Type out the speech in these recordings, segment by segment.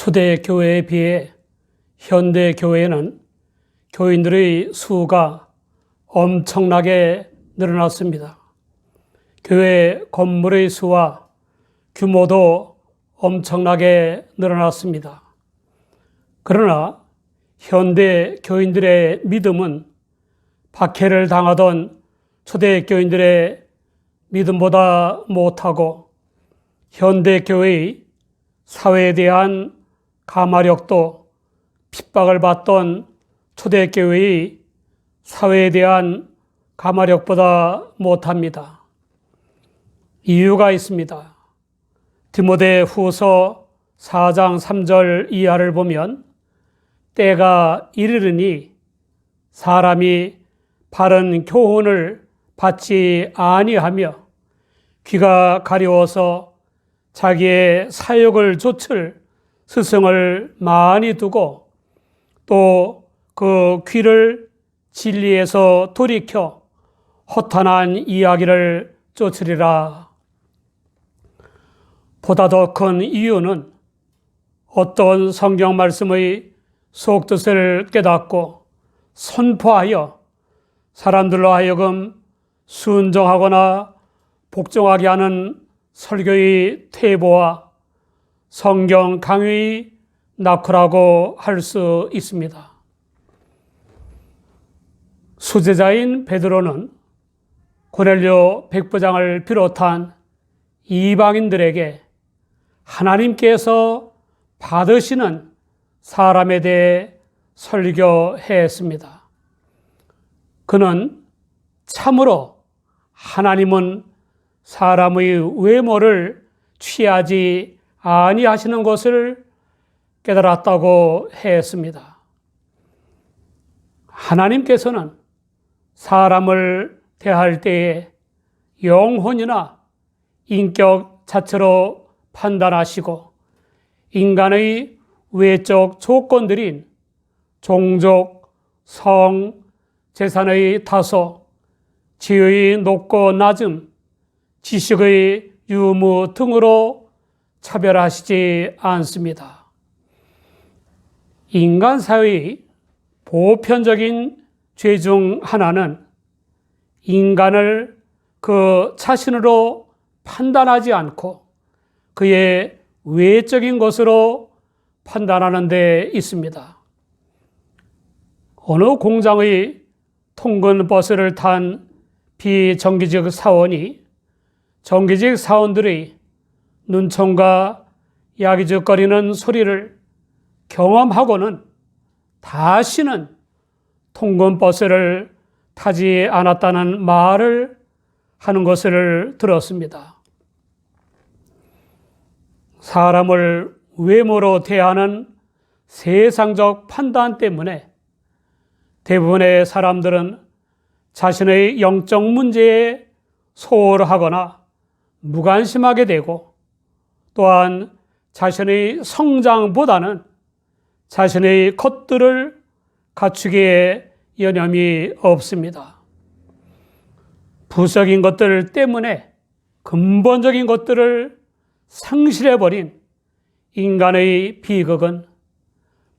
초대 교회에 비해 현대 교회에는 교인들의 수가 엄청나게 늘어났습니다. 교회 건물의 수와 규모도 엄청나게 늘어났습니다. 그러나 현대 교인들의 믿음은 박해를 당하던 초대 교인들의 믿음보다 못하고 현대 교회의 사회에 대한 가마력도 핍박을 받던 초대 교회의 사회에 대한 가마력보다 못합니다. 이유가 있습니다. 디모데 후서 4장 3절 이하를 보면 때가 이르르니 사람이 바른 교훈을 받지 아니하며 귀가 가려워서 자기의 사욕을 좇을 스승을 많이 두고 또 그 귀를 진리에서 돌이켜 허탄한 이야기를 쫓으리라. 보다 더 큰 이유는 어떤 성경 말씀의 속뜻을 깨닫고 선포하여 사람들로 하여금 순종하거나 복종하게 하는 설교의 퇴보와 성경 강의의 낙후라고 할 수 있습니다. 수제자인 베드로는 고넬료 백부장을 비롯한 이방인들에게 하나님께서 받으시는 사람에 대해 설교했습니다. 그는 참으로 하나님은 사람의 외모를 취하지 아니하시는 것을 깨달았다고 했습니다. 하나님께서는 사람을 대할 때에 영혼이나 인격 자체로 판단하시고 인간의 외적 조건들인 종족, 성, 재산의 다소, 지위의 높고 낮음, 지식의 유무 등으로 차별하시지 않습니다. 인간 사회의 보편적인 죄 중 하나는 인간을 그 자신으로 판단하지 않고 그의 외적인 것으로 판단하는 데 있습니다. 어느 공장의 통근 버스를 탄 비정규직 사원이 정규직 사원들의 눈총과 야기죽거리는 소리를 경험하고는 다시는 통근버스를 타지 않았다는 말을 하는 것을 들었습니다. 사람을 외모로 대하는 세상적 판단 때문에 대부분의 사람들은 자신의 영적 문제에 소홀하거나 무관심하게 되고 또한 자신의 성장보다는 자신의 것들을 갖추기에 여념이 없습니다. 부수적인 것들 때문에 근본적인 것들을 상실해버린 인간의 비극은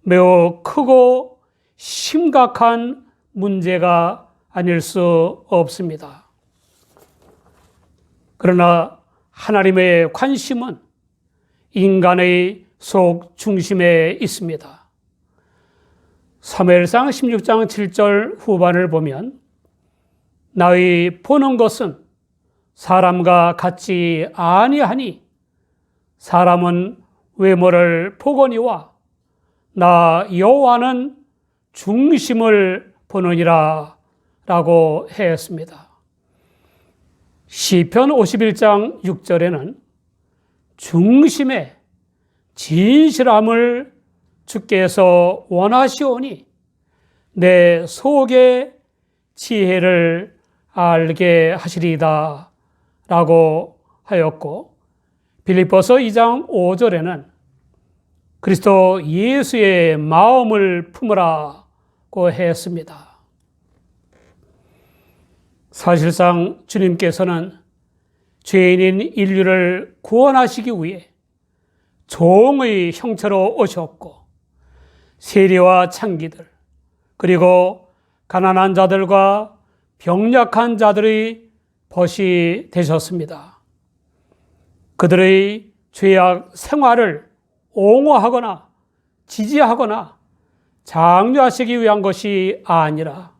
매우 크고 심각한 문제가 아닐 수 없습니다. 그러나 하나님의 관심은 인간의 속 중심에 있습니다. 사무엘상 16장 7절 후반을 보면 나의 보는 것은 사람과 같지 아니하니 사람은 외모를 보거니와 나 여호와는 중심을 보느니라 라고 했습니다. 시편 51장 6절에는 중심의 진실함을 주께서 원하시오니 내 속의 지혜를 알게 하시리이다 라고 하였고 빌립보서 2장 5절에는 그리스도 예수의 마음을 품으라고 했습니다. 사실상 주님께서는 죄인인 인류를 구원하시기 위해 종의 형체로 오셨고 세리와 창기들 그리고 가난한 자들과 병약한 자들의 벗이 되셨습니다. 그들의 죄악 생활을 옹호하거나 지지하거나 장려하시기 위한 것이 아니라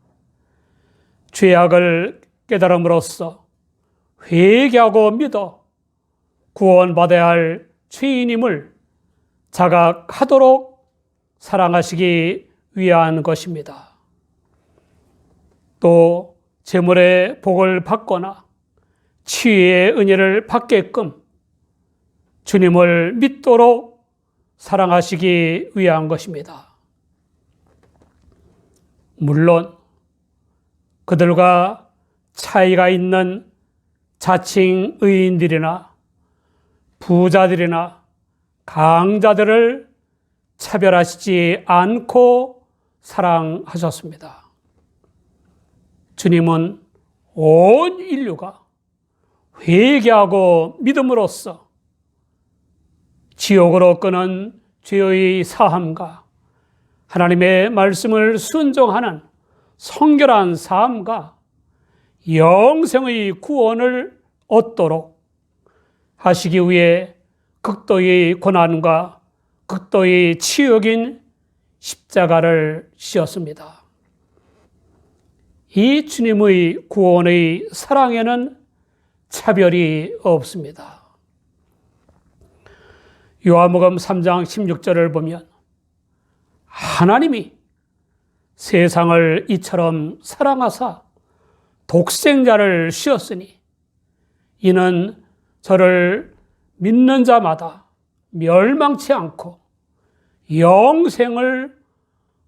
죄악을 깨달음으로써 회개하고 믿어 구원받아야 할 죄인임을 자각하도록 사랑하시기 위한 것입니다. 또 재물의 복을 받거나 치유의 은혜를 받게끔 주님을 믿도록 사랑하시기 위한 것입니다. 물론 그들과 차이가 있는 자칭 의인들이나 부자들이나 강자들을 차별하시지 않고 사랑하셨습니다. 주님은 온 인류가 회개하고 믿음으로써 지옥으로 끄는 죄의 사함과 하나님의 말씀을 순종하는 성결한 삶과 영생의 구원을 얻도록 하시기 위해 극도의 고난과 극도의 치욕인 십자가를 지었습니다. 이 주님의 구원의 사랑에는 차별이 없습니다. 요한복음 3장 16절을 보면 하나님이 세상을 이처럼 사랑하사 독생자를 주셨으니 이는 저를 믿는 자마다 멸망치 않고 영생을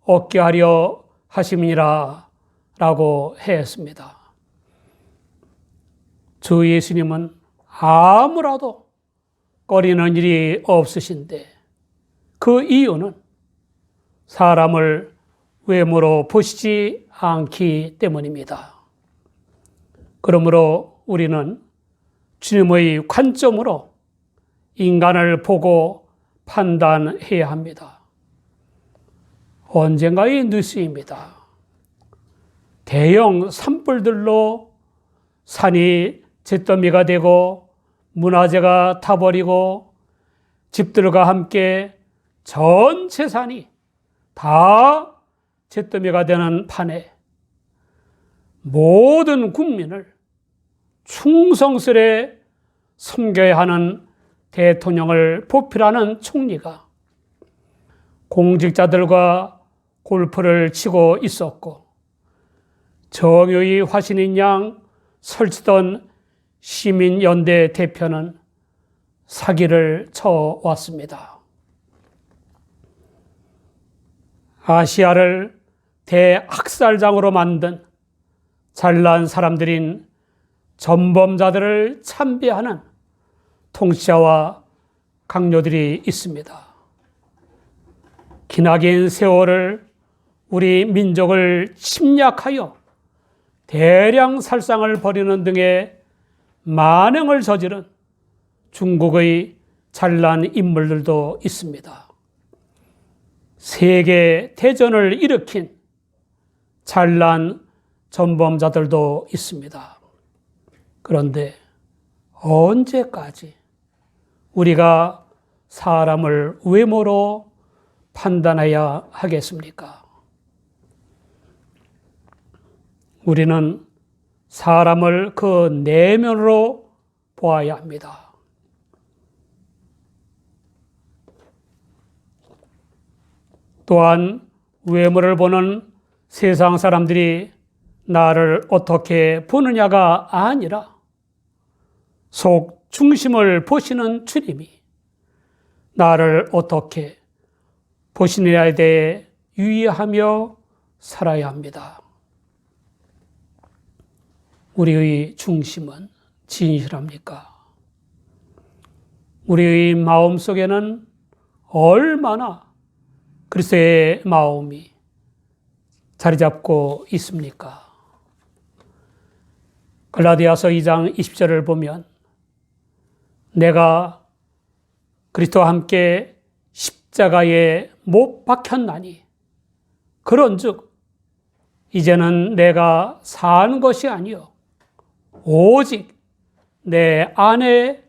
얻게 하려 하심이니라 라고 했습니다. 주 예수님은 아무라도 꺼리는 일이 없으신데 그 이유는 사람을 외모로 보시지 않기 때문입니다. 그러므로 우리는 주님의 관점으로 인간을 보고 판단해야 합니다. 언젠가의 뉴스입니다. 대형 산불들로 산이 잿더미가 되고 문화재가 타버리고 집들과 함께 전체 산이 다 잿더미가 되는 판에 모든 국민을 충성스레 섬겨야 하는 대통령을 보필하는 총리가 공직자들과 골프를 치고 있었고 정의의 화신인 양 설치던 시민연대 대표는 사기를 쳐왔습니다. 아시아를 대학살장으로 만든 잘난 사람들인 전범자들을 참배하는 통치자와 강요들이 있습니다. 기나긴 세월을 우리 민족을 침략하여 대량 살상을 벌이는 등의 만행을 저지른 중국의 잘난 인물들도 있습니다. 세계 대전을 일으킨 잘난 전범자들도 있습니다. 그런데 언제까지 우리가 사람을 외모로 판단해야 하겠습니까? 우리는 사람을 그 내면으로 보아야 합니다. 또한 외모를 보는 세상 사람들이 나를 어떻게 보느냐가 아니라 속 중심을 보시는 주님이 나를 어떻게 보시느냐에 대해 유의하며 살아야 합니다. 우리의 중심은 진실합니까? 우리의 마음 속에는 얼마나 그리스도의 마음이 자리 잡고 있습니까? 갈라디아서 2장 20절을 보면 내가 그리스도와 함께 십자가에 못 박혔나니 그런즉 이제는 내가 사는 것이 아니요 오직 내 안에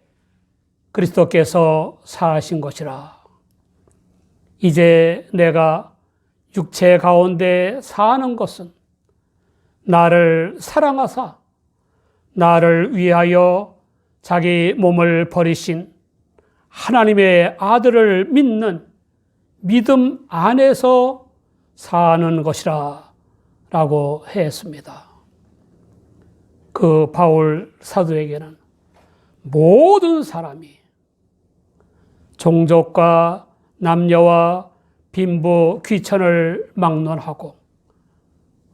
그리스도께서 사신 것이라. 이제 내가 육체 가운데 사는 것은 나를 사랑하사 나를 위하여 자기 몸을 버리신 하나님의 아들을 믿는 믿음 안에서 사는 것이라 라고 했습니다. 그 바울 사도에게는 모든 사람이 종족과 남녀와 빈부 귀천을 막론하고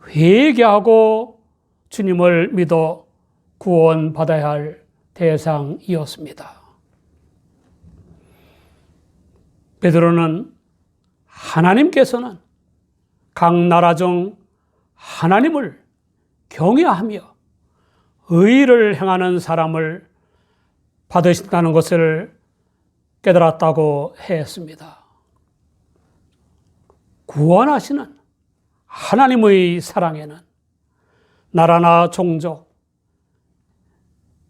회개하고 주님을 믿어 구원받아야 할 대상이었습니다. 베드로는 하나님께서는 각 나라 중 하나님을 경외하며 의를 행하는 사람을 받으신다는 것을 깨달았다고 했습니다. 구원하시는 하나님의 사랑에는 나라나 종족,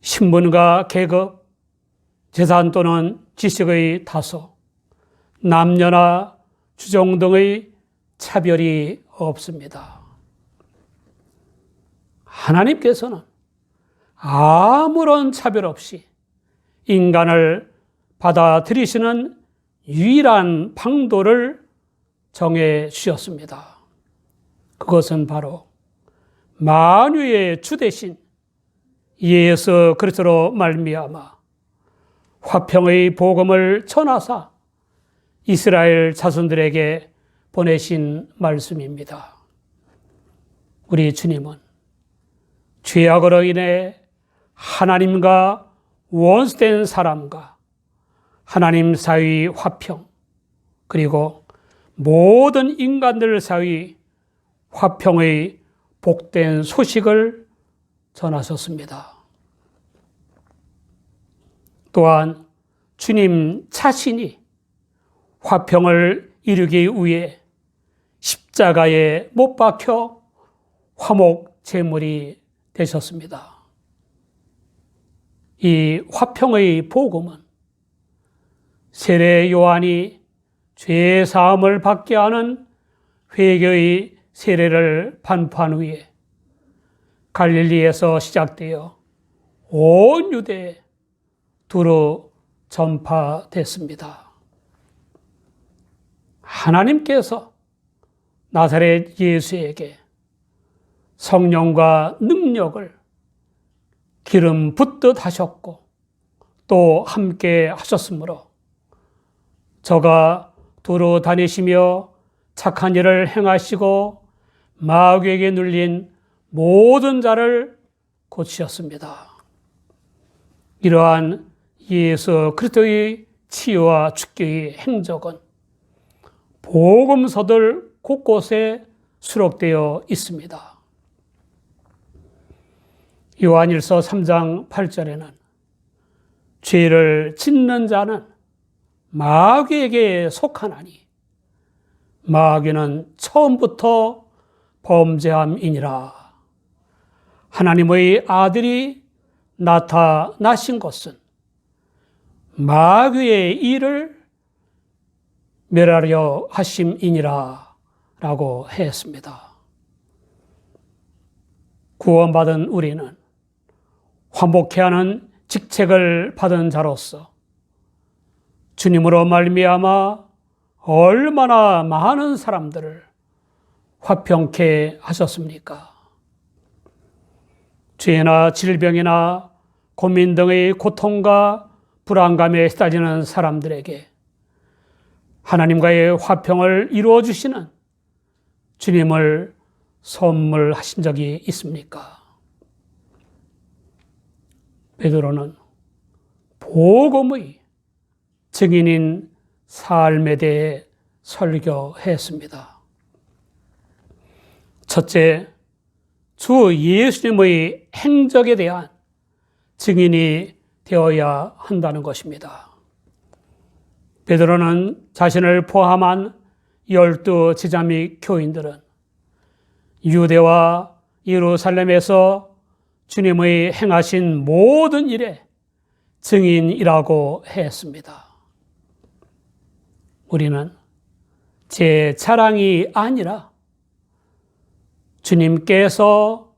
신분과 계급, 재산 또는 지식의 다소, 남녀나 주종 등의 차별이 없습니다. 하나님께서는 아무런 차별 없이 인간을 받아들이시는 유일한 방도를 정해 주셨습니다. 그것은 바로 만유의 주 되신 예수 그리스도로 말미암아 화평의 복음을 전하사 이스라엘 자손들에게 보내신 말씀입니다. 우리 주님은 죄악으로 인해 하나님과 원수된 사람과 하나님 사이의 화평, 그리고 모든 인간들 사이 화평의 복된 소식을 전하셨습니다. 또한 주님 자신이 화평을 이루기 위해 십자가에 못 박혀 화목 제물이 되셨습니다. 이 화평의 복음은 세례 요한이 죄 사함을 받게 하는 회개의 세례를 반포한 후에 갈릴리에서 시작되어 온 유대에 두루 전파됐습니다. 하나님께서 나사렛 예수에게 성령과 능력을 기름 붓듯 하셨고 또 함께 하셨으므로 저가 두루 다니시며 착한 일을 행하시고 마귀에게 눌린 모든 자를 고치셨습니다. 이러한 예수 그리스도의 치유와 축교의 행적은 복음서들 곳곳에 수록되어 있습니다. 요한일서 3장 8절에는 죄를 짓는 자는 마귀에게 속하나니 마귀는 처음부터 범죄함이니라. 하나님의 아들이 나타나신 것은 마귀의 일을 멸하려 하심이니라 라고 했습니다. 구원받은 우리는 화목케 하는 직책을 받은 자로서 주님으로 말미암아 얼마나 많은 사람들을 화평케 하셨습니까? 죄나 질병이나 고민 등의 고통과 불안감에 시달리는 사람들에게 하나님과의 화평을 이루어 주시는 주님을 선물하신 적이 있습니까? 베드로는 복음의 증인인 삶에 대해 설교했습니다. 첫째, 주 예수님의 행적에 대한 증인이 되어야 한다는 것입니다. 베드로는 자신을 포함한 12 제자 및 교인들은 유대와 예루살렘에서 주님의 행하신 모든 일에 증인이라고 했습니다. 우리는 제 자랑이 아니라 주님께서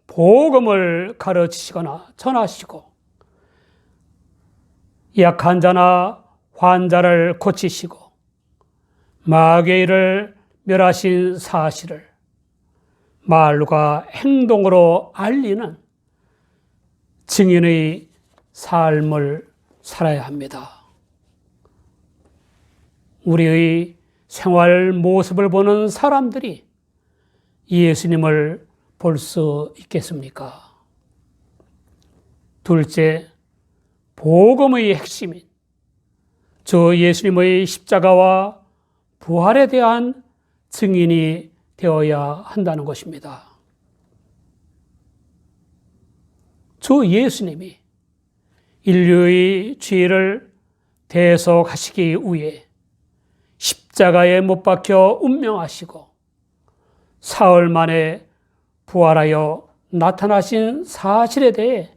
복음을 가르치시거나 전하시고 약한 자나 환자를 고치시고 마귀를 멸하신 사실을 말과 행동으로 알리는 증인의 삶을 살아야 합니다. 우리의 생활 모습을 보는 사람들이 예수님을 볼 수 있겠습니까? 둘째, 복음의 핵심인 주 예수님의 십자가와 부활에 대한 증인이 되어야 한다는 것입니다. 주 예수님이 인류의 죄를 대속하시기 위해 십자가에 못 박혀 운명하시고 사흘 만에 부활하여 나타나신 사실에 대해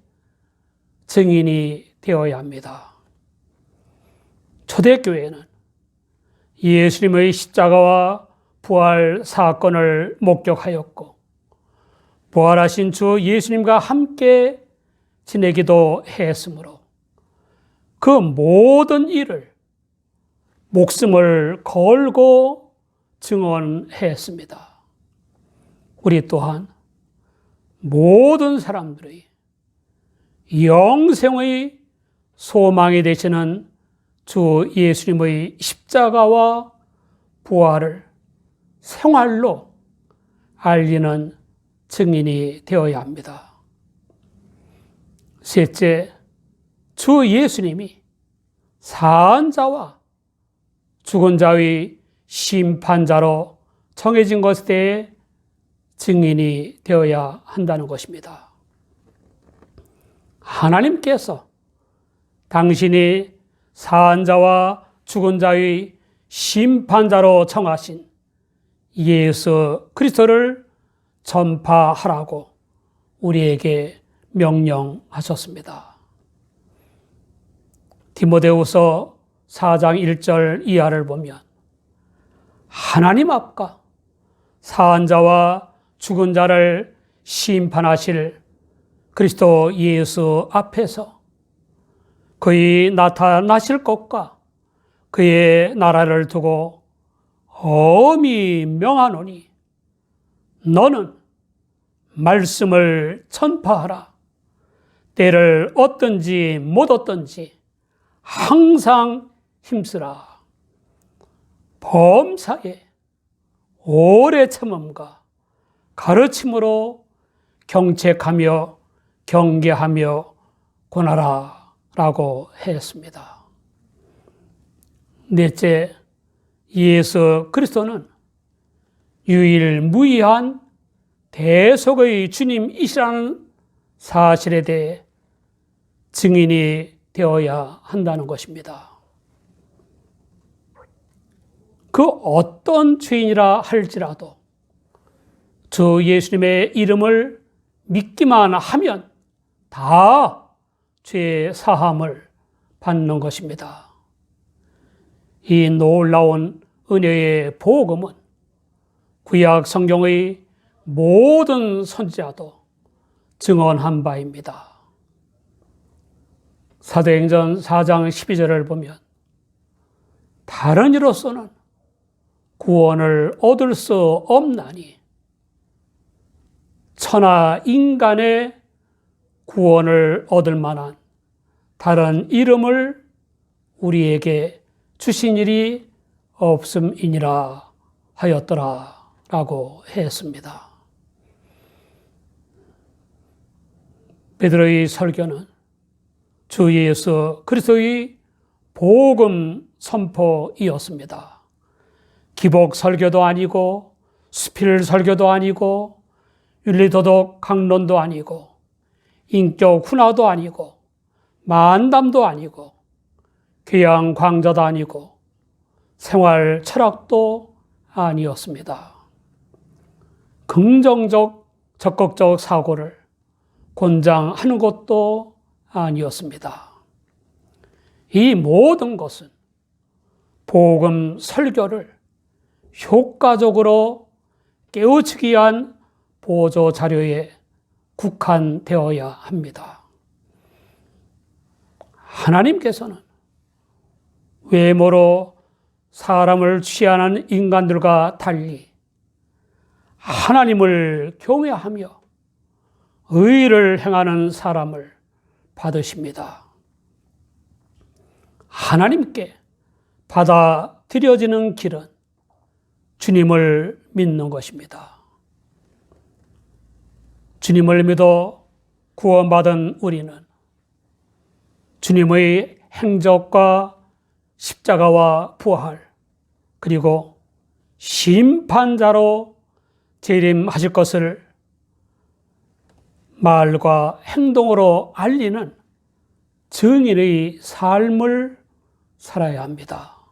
증인이 되어야 합니다. 초대교회는 예수님의 십자가와 부활 사건을 목격하였고 부활하신 주 예수님과 함께 지내기도 했으므로 그 모든 일을 목숨을 걸고 증언했습니다. 우리 또한 모든 사람들의 영생의 소망이 되시는 주 예수님의 십자가와 부활을 생활로 알리는 증인이 되어야 합니다. 셋째, 주 예수님이 사한 자와 죽은 자의 심판자로 정해진 것에 대해 증인이 되어야 한다는 것입니다. 하나님께서 당신이 사한 자와 죽은 자의 심판자로 정하신 예수 그리스도를 전파하라고 우리에게 명령하셨습니다. 디모데후서 4장 1절 이하를 보면 하나님 앞과 사한 자와 죽은 자를 심판하실 그리스도 예수 앞에서 그의 나타나실 것과 그의 나라를 두고 엄히 명하노니 너는 말씀을 전파하라. 때를 얻든지 못 얻든지 항상 힘쓰라. 범사에 오래 참음과 가르침으로 경책하며 경계하며 권하라 라고 했습니다. 넷째, 예수 그리스도는 유일무이한 대속의 주님이시라는 사실에 대해 증인이 되어야 한다는 것입니다. 그 어떤 죄인이라 할지라도 주 예수님의 이름을 믿기만 하면 다 죄 사함을 받는 것입니다. 이 놀라운 은혜의 복음은 구약 성경의 모든 선지자도 증언한 바입니다. 사도행전 4장 12절을 보면 다른 이로서는 구원을 얻을 수 없나니 천하 인간의 구원을 얻을 만한 다른 이름을 우리에게 주신 일이 없음이니라 하였더라 라고 했습니다. 베드로의 설교는 주 예수 그리스도의 복음 선포이었습니다. 기복 설교도 아니고 수필 설교도 아니고 윤리도덕 강론도 아니고 인격 훈화도 아니고 만담도 아니고 교양 강좌도 아니고 생활 철학도 아니었습니다. 긍정적, 적극적 사고를 권장하는 것도 아니었습니다. 이 모든 것은 복음 설교를 효과적으로 깨우치기 위한 보조 자료에 국한되어야 합니다. 하나님께서는 외모로 사람을 취하는 인간들과 달리 하나님을 경외하며 의를 행하는 사람을 받으십니다. 하나님께 받아들여지는 길은 주님을 믿는 것입니다. 주님을 믿어 구원받은 우리는 주님의 행적과 십자가와 부활, 그리고 심판자로 재림하실 것을 말과 행동으로 알리는 증인의 삶을 살아야 합니다.